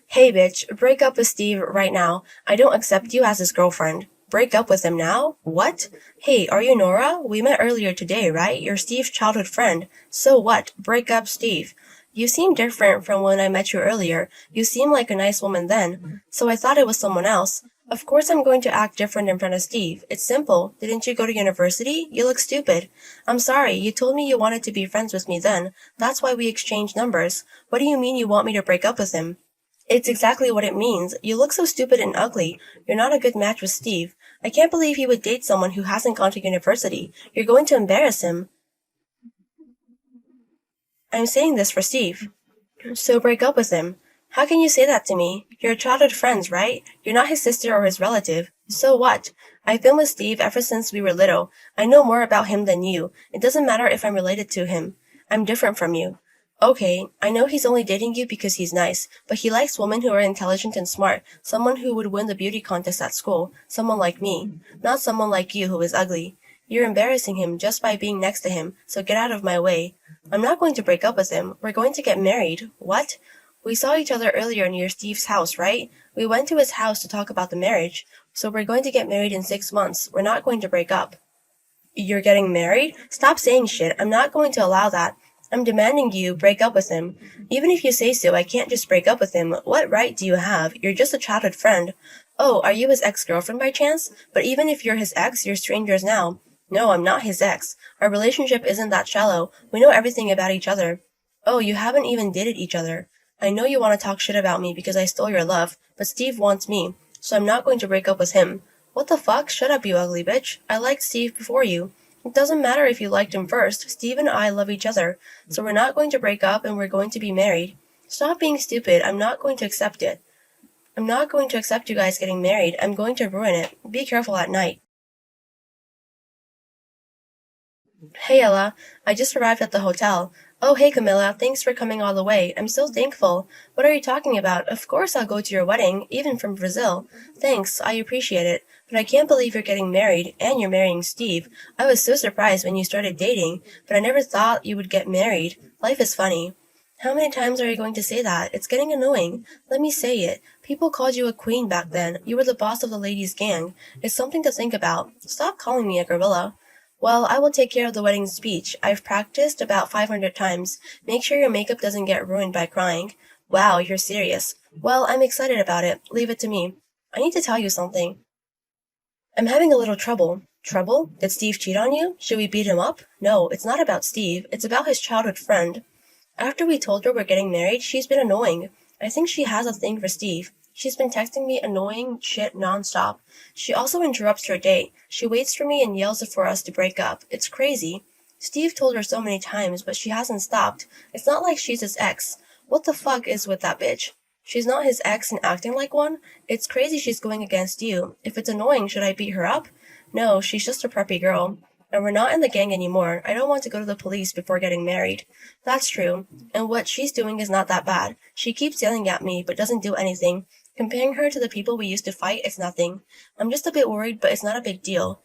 Hey bitch, break up with Steve right now. I don't accept you as his girlfriend. Break up with him now? What? Hey, are you Nora? We met earlier today, right? You're Steve's childhood friend. So what? Break up Steve. You seem different from when I met you earlier. You seemed like a nice woman then. So I thought it was someone else. Of course I'm going to act different in front of Steve. It's simple. Didn't you go to university? You look stupid. I'm sorry, you told me you wanted to be friends with me then. That's why we exchanged numbers. What do you mean you want me to break up with him? It's exactly what it means. You look so stupid and ugly. You're not a good match with Steve. I can't believe he would date someone who hasn't gone to university. You're going to embarrass him. I'm saying this for Steve. So break up with him. How can you say that to me? You're childhood friends, right? You're not his sister or his relative. So what? I've been with Steve ever since we were little. I know more about him than you. It doesn't matter if I'm related to him. I'm different from you. Okay, I know he's only dating you because he's nice, but he likes women who are intelligent and smart, someone who would win the beauty contest at school, someone like me, not someone like you who is ugly. You're embarrassing him just by being next to him, so get out of my way. I'm not going to break up with him. We're going to get married. What? We saw each other earlier near Steve's house, right? We went to his house to talk about the marriage, so we're going to get married in 6 months. We're not going to break up. You're getting married? Stop saying shit. I'm not going to allow that. I'm demanding you break up with him. Even if you say so, I can't just break up with him. What right do you have? You're just a childhood friend. Oh, are you his ex-girlfriend by chance? But even if you're his ex, you're strangers now. No, I'm not his ex. Our relationship isn't that shallow. We know everything about each other. Oh, you haven't even dated each other. I know you want to talk shit about me because I stole your love, but Steve wants me, so I'm not going to break up with him. What the fuck? Shut up, you ugly bitch. I liked Steve before you. It doesn't matter if you liked him first. Steve and I love each other, so we're not going to break up and we're going to be married. Stop being stupid. I'm not going to accept it. I'm not going to accept you guys getting married. I'm going to ruin it. Be careful at night. Hey Ella, I just arrived at the hotel. Oh hey Camilla, thanks for coming all the way. I'm so thankful. What are you talking about? Of course I'll go to your wedding, even from Brazil. Thanks, I appreciate it. But I can't believe you're getting married, and you're marrying Steve. I was so surprised when you started dating, but I never thought you would get married. Life is funny. How many times are you going to say that? It's getting annoying. Let me say it. People called you a queen back then. You were the boss of the ladies' gang. It's something to think about. Stop calling me a gorilla. Well, I will take care of the wedding speech. I've practiced about 500 times. Make sure your makeup doesn't get ruined by crying. Wow, you're serious. Well, I'm excited about it. Leave it to me. I need to tell you something. I'm having a little trouble. Trouble? Did Steve cheat on you? Should we beat him up? No, it's not about Steve. It's about his childhood friend. After we told her we're getting married, she's been annoying. I think she has a thing for Steve. She's been texting me annoying shit nonstop. She also interrupts her date. She waits for me and yells for us to break up. It's crazy. Steve told her so many times, but she hasn't stopped. It's not like she's his ex. What the fuck is with that bitch? She's not his ex and acting like one? It's crazy she's going against you. If it's annoying, should I beat her up? No, she's just a preppy girl. And we're not in the gang anymore. I don't want to go to the police before getting married. That's true. And what she's doing is not that bad. She keeps yelling at me, but doesn't do anything. Comparing her to the people we used to fight, it's nothing. I'm just a bit worried, but it's not a big deal.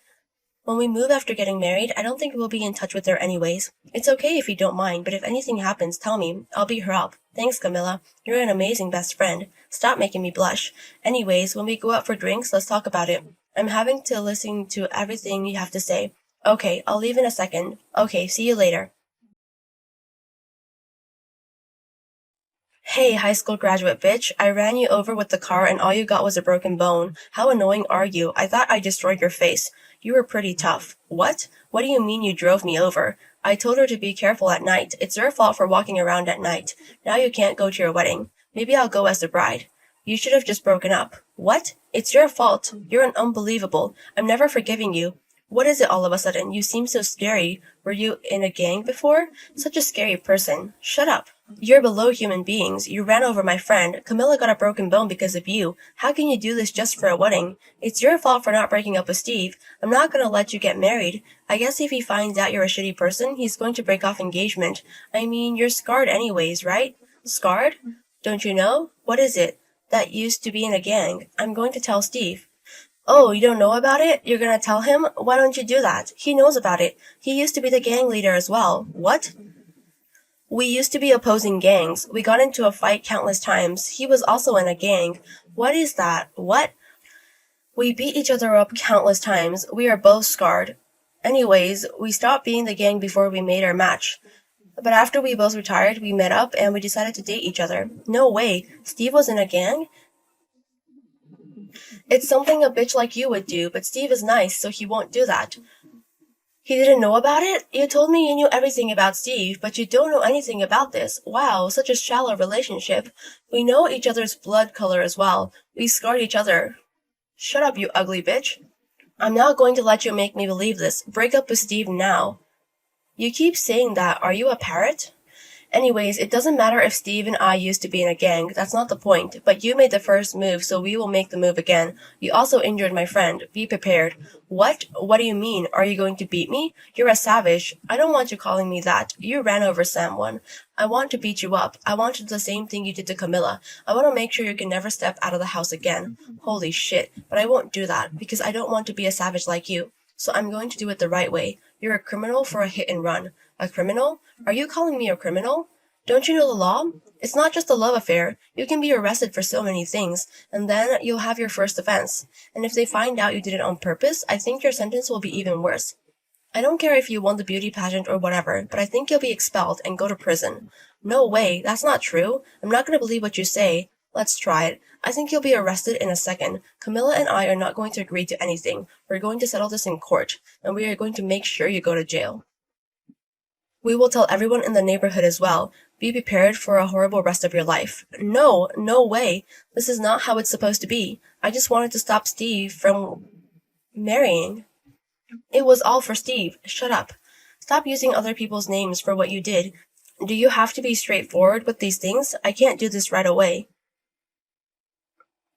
When we move after getting married, I don't think we'll be in touch with her anyways. It's okay if you don't mind, but if anything happens, tell me. I'll beat her up. Thanks, Camilla. You're an amazing best friend. Stop making me blush. Anyways, when we go out for drinks, let's talk about it. I'm having to listen to everything you have to say. Okay, I'll leave in a second. Okay, see you later. Hey, high school graduate bitch, I ran you over with the car and all you got was a broken bone. How annoying are you? I thought I destroyed your face. You were pretty tough. What? What do you mean you drove me over? I told her to be careful at night. It's your fault for walking around at night. Now you can't go to your wedding. Maybe I'll go as the bride. You should have just broken up. What? It's your fault. You're an unbelievable. I'm never forgiving you. What is it all of a sudden? You seem so scary. Were you in a gang before? Such a scary person. Shut up. You're below human beings. You ran over my friend. Camilla got a broken bone because of you. How can you do this just for a wedding? It's your fault for not breaking up with Steve. I'm not gonna let you get married. I guess if he finds out you're a shitty person, he's going to break off engagement. I mean, you're scarred anyways, right? Scarred? Don't you know? What is it? That used to be in a gang. I'm going to tell Steve. Oh, you don't know about it? You're gonna tell him? Why don't you do that? He knows about it. He used to be the gang leader as well. What? We used to be opposing gangs. We got into a fight countless times. He was also in a gang. What is that? What? We beat each other up countless times. We are both scarred. Anyways, we stopped being the gang before we made our match. But after we both retired, we met up and we decided to date each other. No way. Steve was in a gang? It's something a bitch like you would do, but Steve is nice, so he won't do that. He didn't know about it? You told me you knew everything about Steve, but you don't know anything about this. Wow, such a shallow relationship. We know each other's blood color as well. We scarred each other. Shut up, you ugly bitch. I'm not going to let you make me believe this. Break up with Steve now. You keep saying that. Are you a parrot? Anyways, it doesn't matter if Steve and I used to be in a gang. That's not the point. But you made the first move, so we will make the move again. You also injured my friend. Be prepared. What? What do you mean? Are you going to beat me? You're a savage. I don't want you calling me that. You ran over someone. I want to beat you up. I want to do the same thing you did to Camilla. I want to make sure you can never step out of the house again. Holy shit. But I won't do that, because I don't want to be a savage like you. So I'm going to do it the right way. You're a criminal for a hit and run. A criminal? Are you calling me a criminal? Don't you know the law? It's not just a love affair. You can be arrested for so many things, and then you'll have your first offense. And if they find out you did it on purpose, I think your sentence will be even worse. I don't care if you won the beauty pageant or whatever, but I think you'll be expelled and go to prison. No way, that's not true. I'm not going to believe what you say. Let's try it. I think you'll be arrested in a second. Camilla and I are not going to agree to anything. We're going to settle this in court, and we are going to make sure you go to jail. We will tell everyone in the neighborhood as well. Be prepared for a horrible rest of your life. No, no way. This is not how it's supposed to be. I just wanted to stop Steve from marrying. It was all for Steve. Shut up. Stop using other people's names for what you did. Do you have to be straightforward with these things? I can't do this right away.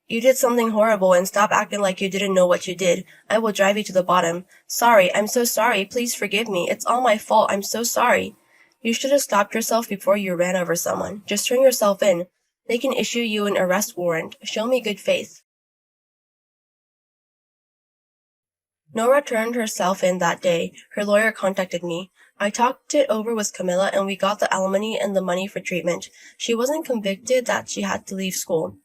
You did something horrible, and stop acting like you didn't know what you did. I will drive you to the bottom. Sorry, I'm so sorry. Please forgive me. It's all my fault. I'm so sorry. You should have stopped yourself before you ran over someone. Just turn yourself in. They can issue you an arrest warrant. Show me good faith. Nora turned herself in that day. Her lawyer contacted me. I talked it over with Camilla, and we got the alimony and the money for treatment. She wasn't convicted that she had to leave school.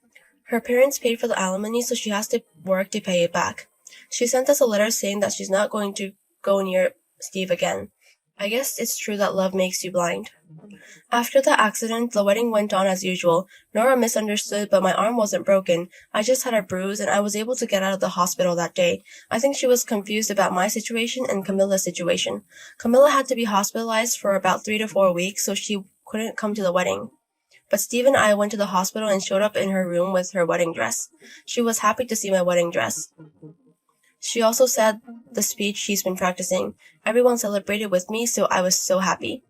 Her parents paid for the alimony, so she has to work to pay it back. She sent us a letter saying that she's not going to go near Steve again. I guess it's true that love makes you blind. After the accident, the wedding went on as usual. Nora misunderstood, but my arm wasn't broken. I just had a bruise, and I was able to get out of the hospital that day. I think she was confused about my situation and Camilla's situation. Camilla had to be hospitalized for about 3 to 4 weeks, so she couldn't come to the wedding. But Steve and I went to the hospital and showed up in her room with her wedding dress. She was happy to see my wedding dress. She also said the speech she's been practicing. Everyone celebrated with me, so I was so happy.